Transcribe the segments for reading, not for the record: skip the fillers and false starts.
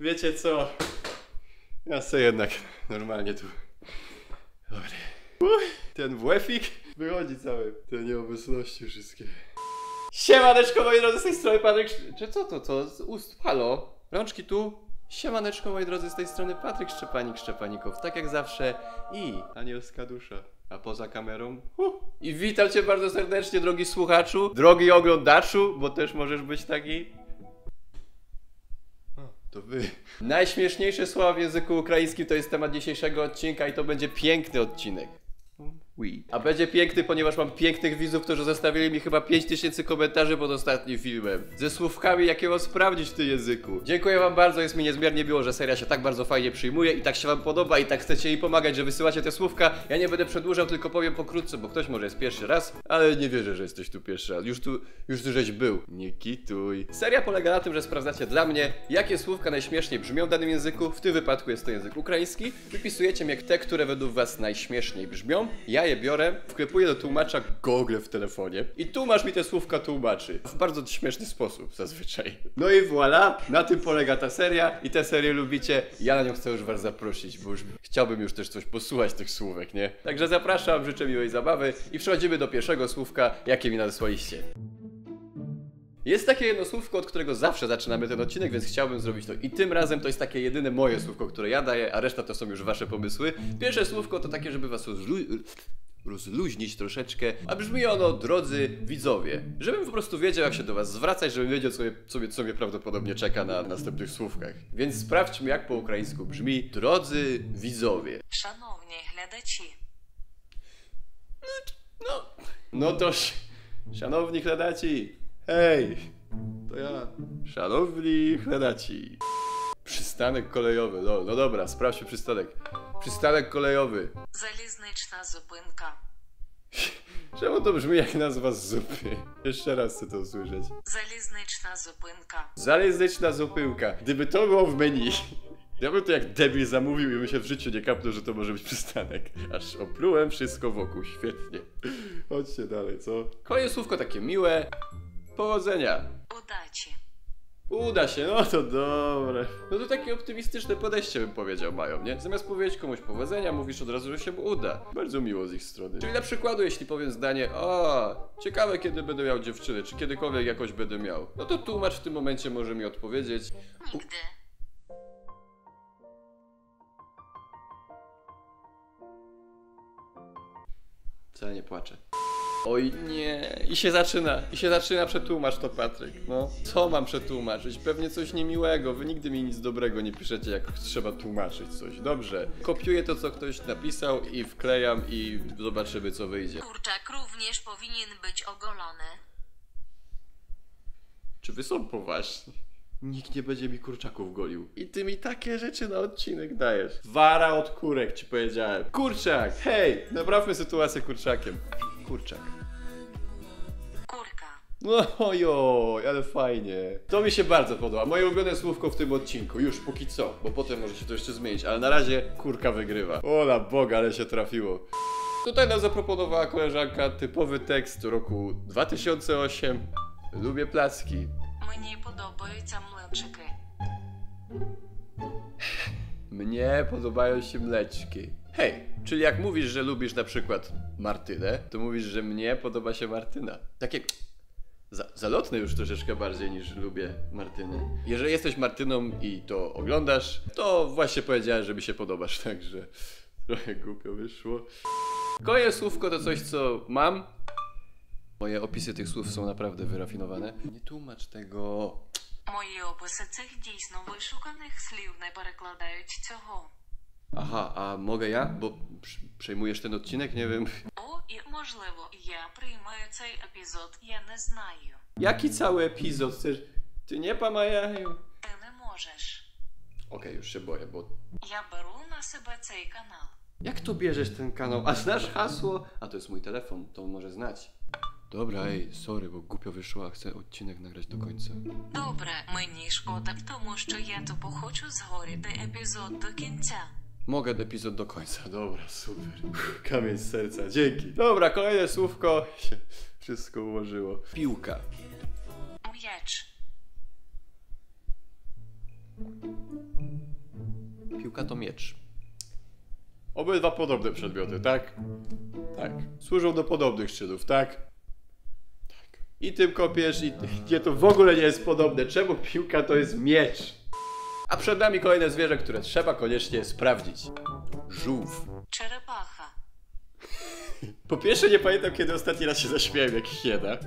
Wiecie co? Ja sobie jednak normalnie tu... Dobry. Ten WF-ik wychodzi cały. Te nieobecności wszystkie. Siemaneczko moi drodzy, z tej strony Patryk... Czy co to? Co? Z ust? Halo? Rączki tu? Siemaneczko moi drodzy, z tej strony Patryk Szczepanikow, tak jak zawsze i anielska dusza. A poza kamerą? I witam cię bardzo serdecznie, drogi słuchaczu, drogi oglądaczu, bo też możesz być taki... To wy. Najśmieszniejsze słowa w języku ukraińskim to jest temat dzisiejszego odcinka i to będzie piękny odcinek. A będzie piękny, ponieważ mam pięknych widzów, którzy zostawili mi chyba 5000 komentarzy pod ostatnim filmem ze słówkami, jakie mam sprawdzić w tym języku. Dziękuję wam bardzo, jest mi niezmiernie miło, że seria się tak bardzo fajnie przyjmuje i tak się wam podoba i tak chcecie jej pomagać, że wysyłacie te słówka. Ja nie będę przedłużał, tylko powiem pokrótce, bo ktoś może jest pierwszy raz, ale nie wierzę, że jesteś tu pierwszy raz. Już tu żeś był. Nie kituj. Seria polega na tym, że sprawdzacie dla mnie, jakie słówka najśmieszniej brzmią w danym języku. W tym wypadku jest to język ukraiński. Wypisujecie mi te, które według was najśmieszniej brzmią. Ja je biorę, wklepuję do tłumacza Google w telefonie i tłumacz mi te słówka tłumaczy. W bardzo śmieszny sposób zazwyczaj. No i voilà, na tym polega ta seria i tę serię lubicie. Ja na nią chcę już was zaprosić, bo już chciałbym już też coś posłuchać tych słówek, nie? Także zapraszam, życzę miłej zabawy i przechodzimy do pierwszego słówka, jakie mi nadesłaliście. Jest takie jedno słówko, od którego zawsze zaczynamy ten odcinek, więc chciałbym zrobić to i tym razem to jest takie jedyne moje słówko, które ja daję, a reszta to są już wasze pomysły. Pierwsze słówko to takie, żeby was rozluźnić troszeczkę, a brzmi ono, drodzy widzowie. Żebym po prostu wiedział, jak się do was zwracać, żebym wiedział, co mnie prawdopodobnie czeka na następnych słówkach. Więc sprawdźmy, jak po ukraińsku brzmi drodzy widzowie. Szanowni глядачі. No to szanowni chledaci. Hej, to ja. Szanowni chledaci. Przystanek kolejowy. No dobra, sprawdźmy przystanek. Przystanek kolejowy. Залізнична зупинка. Czemu to brzmi jak nazwa zupy? Jeszcze raz chcę to usłyszeć. Залізнична зупинка. Залізничna zupyłka. Gdyby to było w menu, ja bym to jak debil zamówił i bym się w życiu nie kapnął, że to może być przystanek. Aż oplułem wszystko wokół. Świetnie. Chodźcie dalej, co? Kolejne słówko takie miłe. Powodzenia. Удачі. Uda się, no to dobre. No to takie optymistyczne podejście bym powiedział mają, nie? Zamiast powiedzieć komuś powodzenia, mówisz od razu, że się mu uda. Bardzo miło z ich strony. Czyli na przykładu, jeśli powiem zdanie, o, ciekawe kiedy będę miał dziewczynę, czy kiedykolwiek jakoś będę miał. No to tłumacz w tym momencie może mi odpowiedzieć. Nigdy. Wcale nie płaczę. Oj nie, i się zaczyna przetłumacz to Patryk, no. Co mam przetłumaczyć? Pewnie coś niemiłego, wy nigdy mi nic dobrego nie piszecie, jak trzeba tłumaczyć coś. Dobrze, kopiuję to, co ktoś napisał i wklejam i zobaczymy, co wyjdzie. Kurczak również powinien być ogolony. Czy wy są poważni? Nikt nie będzie mi kurczaków golił. I ty mi takie rzeczy na odcinek dajesz. Wara od kurek ci powiedziałem. Kurczak, hej, naprawmy sytuację kurczakiem. Kurczak. Kurka. No ojoj, ale fajnie. To mi się bardzo podoba. Moje ulubione słówko w tym odcinku. Już póki co, bo potem może się to jeszcze zmienić. Ale na razie kurka wygrywa. Ola Boga, ale się trafiło. Tutaj nam zaproponowała koleżanka typowy tekst roku 2008. Lubię placki. Мені подобаються млинчики. Mnie podobają się mleczki. Hej, czyli jak mówisz, że lubisz na przykład Martynę, to mówisz, że mnie podoba się Martyna. Takie zalotne już troszeczkę bardziej niż lubię Martynę. Jeżeli jesteś Martyną i to oglądasz, to właśnie powiedziałem, że mi się podobasz, także trochę głupio wyszło. Kolejne słówko to coś, co mam. Moje opisy tych słów są naprawdę wyrafinowane. Nie tłumacz tego. Мої описи цих дійсно вишуканих слів не перекладають цього. Aha, a mogę ja? Bo przejmujesz ten odcinek? Nie wiem. О, і можливо, я приймаю цей епізод, я не знаю. Jaki cały epizod chcesz? Ty nie pamajają. Ти не можеш. Okej, już się boję, bo... Я беру на себе цей канал. Jak to bierzesz ten kanał? A znasz hasło? A to jest mój telefon, to może znać. Dobra, ej, sorry, bo głupio wyszło, a chcę odcinek nagrać do końca. Добре, мені шкода, тому що я тупо хочу згоріти епізод до кінця. Mogę epizod do końca, dobra, super. Kamień z serca, dzięki. Dobra, kolejne słówko. Się wszystko ułożyło. Piłka. М'яч. Piłka to miecz. Obydwa podobne przedmioty, tak? Tak. Służą do podobnych czynów, tak? Tak. I tym kopiesz, i nie, to w ogóle nie jest podobne. Czemu piłka to jest miecz? A przed nami kolejne zwierzę, które trzeba koniecznie sprawdzić. Żółw. Черепаха. Po pierwsze, nie pamiętam, kiedy ostatni raz się zaśmiałem jak hiena.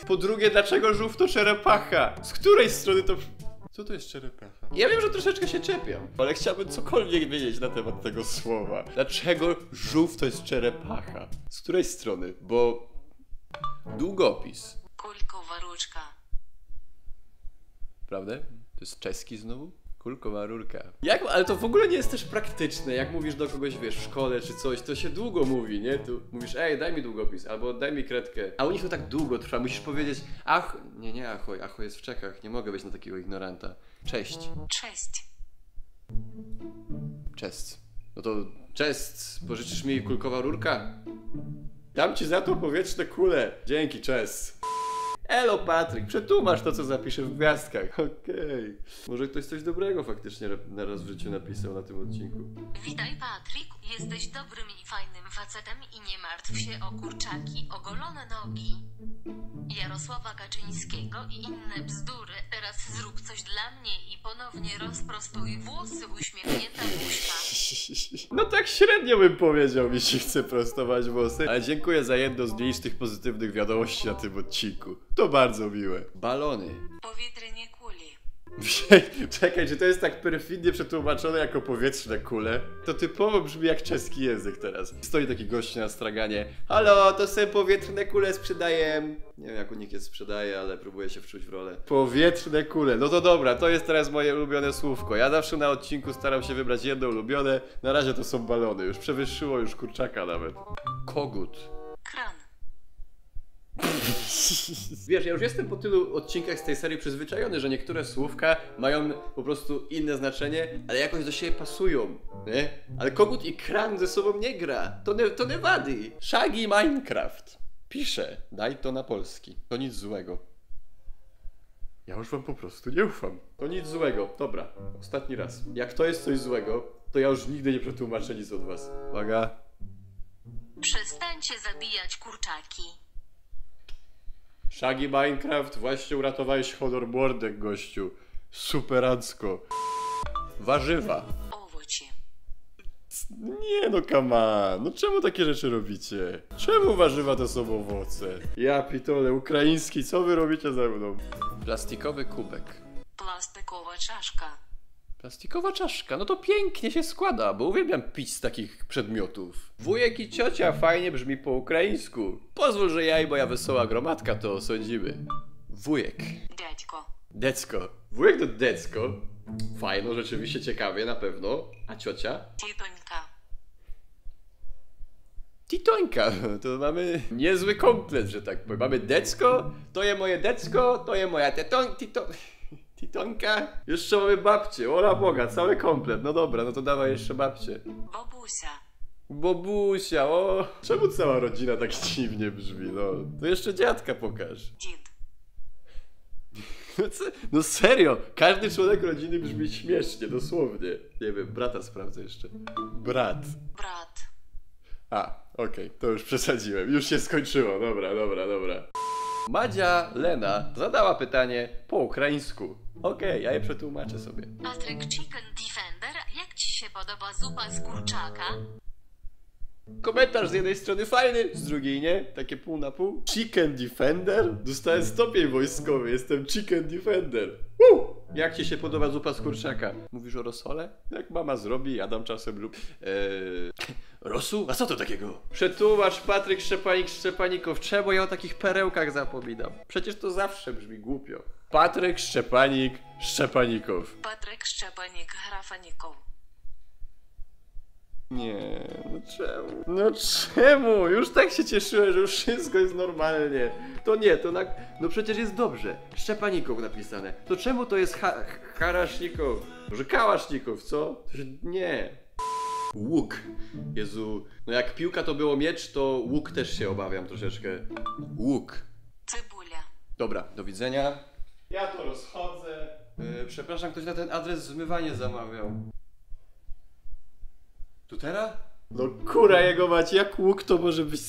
Po drugie, dlaczego żółw to czerepacha? Z której strony to... Co to jest czerepacha? Ja wiem, że troszeczkę się czepiam, ale chciałbym cokolwiek wiedzieć na temat tego słowa. Dlaczego żółw to jest czerepacha? Z której strony? Bo... Długopis. Кулькова ручка. Prawda? To jest czeski znowu? Kulkowa rurka. Jak, ale to w ogóle nie jest też praktyczne. Jak mówisz do kogoś, wiesz, w szkole czy coś, to się długo mówi, nie? Tu mówisz, ej, daj mi długopis, albo daj mi kredkę. A u nich to tak długo trwa. Musisz powiedzieć, ach, nie, ahoj, ahoj jest w Czechach. Nie mogę być na takiego ignoranta. Cześć. Cześć. Cześć. No to cześć, pożyczysz mi kulkowa rurka? Dam ci za to powietrzne kule. Dzięki, cześć. Elo Patryk, przetłumacz to, co zapiszę w gwiazdkach. Okej. Może ktoś coś dobrego faktycznie raz w życiu napisał na tym odcinku. Witaj, Patryk. Jesteś dobrym i fajnym facetem i nie martw się o kurczaki, ogolone nogi Jarosława Kaczyńskiego i inne bzdury. Teraz zrób coś dla mnie i ponownie rozprostuj włosy, uśmiechnięta buźka. No tak średnio bym powiedział, mi się chce prostować włosy. Ale dziękuję za jedno z licznych pozytywnych wiadomości na tym odcinku. To bardzo miłe. Balony. Powietrze kuli. Czekaj, czy to jest tak perfidnie przetłumaczone jako powietrzne kule? To typowo brzmi jak czeski język teraz. Stoi taki gość na straganie. Halo, to sobie powietrzne kule sprzedaję. Nie wiem, jak u nich je sprzedaje, ale próbuję się wczuć w rolę. Powietrzne kule. No to dobra, to jest teraz moje ulubione słówko. Ja zawsze na odcinku staram się wybrać jedno ulubione. Na razie to są balony. Już przewyższyło już kurczaka nawet. Kogut. Kran. Wiesz, ja już jestem po tylu odcinkach z tej serii przyzwyczajony, że niektóre słówka mają po prostu inne znaczenie, ale jakoś do siebie pasują, nie? Ale kogut i kran ze sobą nie gra. To nie wady. Shaggy Minecraft. Pisze, daj to na polski. To nic złego. Ja już wam po prostu nie ufam. To nic złego. Dobra, ostatni raz. Jak to jest coś złego, to ja już nigdy nie przetłumaczę nic od was. Uwaga. Przestańcie zabijać kurczaki. Shaggy Minecraft, właśnie uratowałeś honor mordek, gościu. Superancko. Warzywa. Owocie. Nie no, come on. No czemu takie rzeczy robicie? Czemu warzywa to są owoce? Ja pitole, ukraiński, co wy robicie ze mną? Plastikowy kubek. Plastikowa czaszka. Plastikowa czaszka, no to pięknie się składa, bo uwielbiam pić z takich przedmiotów. Wujek i ciocia fajnie brzmi po ukraińsku. Pozwól, że ja i moja wesoła gromadka to osądzimy. Wujek. Dziadźko. Decko. Wujek to decko. Fajno, rzeczywiście ciekawie, na pewno. A ciocia? Titońka. Titońka. To mamy niezły komplet, że tak powiem. Mamy decko, to je moje decko, to je moja Titonka. Jeszcze mamy babcię, ola Boga, cały komplet. No dobra, no to dawaj jeszcze babcię. Bobusia. Bobusia, o. Czemu cała rodzina tak dziwnie brzmi, no? To jeszcze dziadka pokaż. Dzid. No serio, każdy członek rodziny brzmi śmiesznie, dosłownie. Nie wiem, brata sprawdzę jeszcze. Brat. Brat. A, okej, to już przesadziłem. Już się skończyło, dobra. Madzia Lena zadała pytanie po ukraińsku. Okej, ja je przetłumaczę sobie. Patryk Chicken Defender, jak ci się podoba zupa z kurczaka? Komentarz z jednej strony fajny, z drugiej nie, takie pół na pół. Chicken Defender? Dostałem stopień wojskowy, jestem Chicken Defender. Jak ci się podoba zupa z kurczaka? Mówisz o rosole? Jak mama zrobi, jadam czasem lub... Rosół? A co to takiego? Przetłumacz Patryk Szczepanikow, czemu ja o takich perełkach zapominam? Przecież to zawsze brzmi głupio. Patryk Szczepanikow. Patryk Szczepanik Hrafanikow. Nie, no czemu? No czemu? Już tak się cieszyłem, że już wszystko jest normalnie. To nie, to na... No przecież jest dobrze. Szczepanikow napisane. To czemu to jest Harasznikow? Może Kałasznikow, co? To się... Nie. Łuk. Jezu. No jak piłka to było miecz, to łuk też się obawiam troszeczkę. Łuk. Cybulia. Dobra, do widzenia. Ja to rozchodzę. Przepraszam, ktoś na ten adres zmywanie zamawiał. Tutera? No kura jego mać, jak łuk to może być...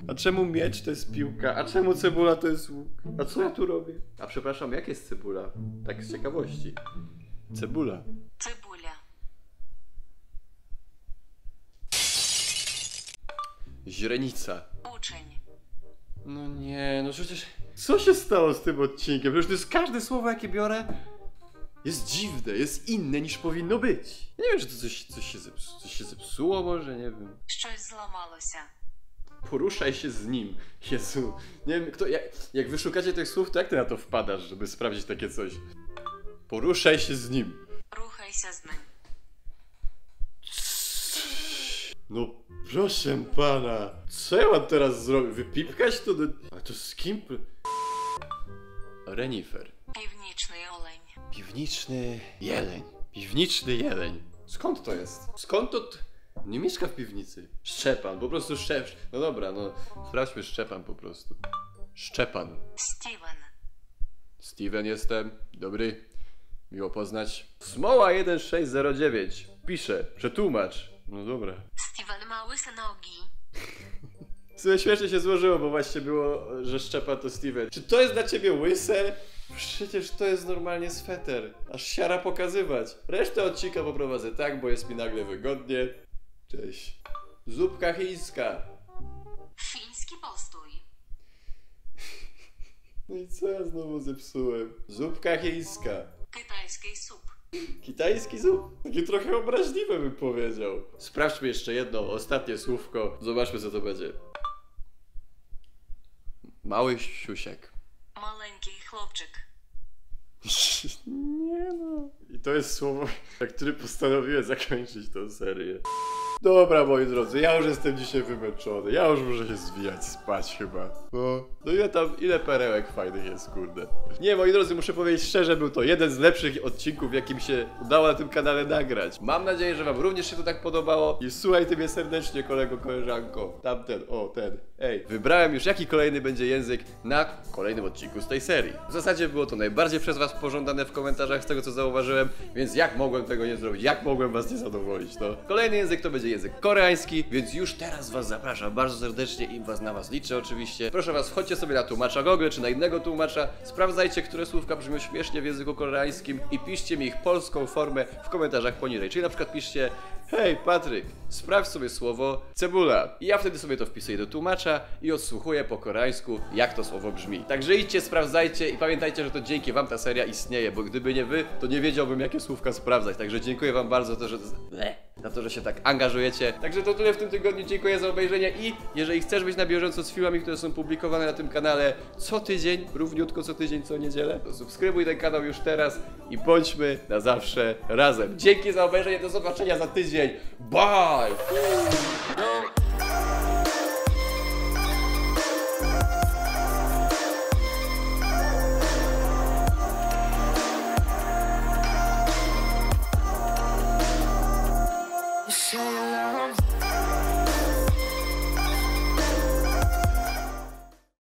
A czemu miecz to jest piłka? A czemu cebula to jest łuk? A co ja tu robię? A przepraszam, jak jest cebula? Tak z ciekawości. Cebula. Цибуля. Źrenica. Uczeń. No nie, no przecież... Co się stało z tym odcinkiem? Przecież to jest każde słowo, jakie biorę, jest dziwne, jest inne niż powinno być. Nie wiem, czy to coś się zepsuło może, nie wiem. Щось зламалося. Poruszaj się z nim. Jezu. Nie wiem, jak wy szukacie tych słów, to jak ty na to wpadasz, żeby sprawdzić takie coś? Poruszaj się z nim. Рухайся з ним. No proszę pana. Co ja mam teraz zrobić? Wypipkać to do... A to z kim? Renifer. Північний олень. Piwniczny jeleń. Piwniczny jeleń. Skąd to jest? Skąd to... Nie mieszka w piwnicy. Szczepan, po prostu No dobra, no sprawdźmy Szczepan po prostu. Szczepan. Стівен. Steven jestem. Dobry. Miło poznać. Smoła 1609. Pisze. Przetłumacz. No dobra. Стівен ma łyse nogi. W sumie śmiesznie się złożyło, bo właśnie było, że Szczepan to Steven. Czy to jest dla ciebie łyse? Przecież to jest normalnie sweter. Aż siara pokazywać. Resztę odcinka poprowadzę tak, bo jest mi nagle wygodnie. Cześć. Zupka chińska. Fiński postój. No i co ja znowu zepsułem? Zupka chińska. Китайський суп. Kitajski zup? Takie trochę obraźliwe bym powiedział. Sprawdźmy jeszcze jedno, ostatnie słówko. Zobaczmy, co to będzie. Mały siusiek. Маленький хлопчик. Nie no. I to jest słowo, na którym postanowiłem zakończyć tę serię. Dobra, moi drodzy, ja już jestem dzisiaj wymęczony. Ja już muszę się zwijać, spać chyba. No ile perełek fajnych jest, kurde. Nie, moi drodzy, muszę powiedzieć szczerze, był to jeden z lepszych odcinków, jakim się udało na tym kanale nagrać. Mam nadzieję, że wam również się to tak podobało. I słuchaj ty mnie serdecznie, kolego, koleżanko. Tamten, ten. Ej, wybrałem już jaki kolejny będzie język na kolejnym odcinku z tej serii. W zasadzie było to najbardziej przez was pożądane w komentarzach z tego, co zauważyłem, więc jak mogłem tego nie zrobić? Jak mogłem was nie zadowolić, no? Kolejny język to będzie język koreański, więc już teraz was zapraszam bardzo serdecznie i na was liczę oczywiście. Proszę was, wchodźcie sobie na tłumacza Google czy na innego tłumacza, sprawdzajcie, które słówka brzmią śmiesznie w języku koreańskim i piszcie mi ich polską formę w komentarzach poniżej. Czyli na przykład piszcie: hej Patryk, sprawdź sobie słowo cebula. I ja wtedy sobie to wpisuję do tłumacza i odsłuchuję po koreańsku, jak to słowo brzmi. Także idźcie, sprawdzajcie i pamiętajcie, że to dzięki wam ta seria istnieje, bo gdyby nie wy, to nie wiedziałbym, jakie słówka sprawdzać. Także dziękuję wam bardzo za to, że się tak angażujecie. Także to tyle w tym tygodniu, dziękuję za obejrzenie i jeżeli chcesz być na bieżąco z filmami, które są publikowane na tym kanale co tydzień, równiutko co tydzień, co niedzielę, to subskrybuj ten kanał już teraz i bądźmy na zawsze razem. Dzięki za obejrzenie, do zobaczenia za tydzień. Bye!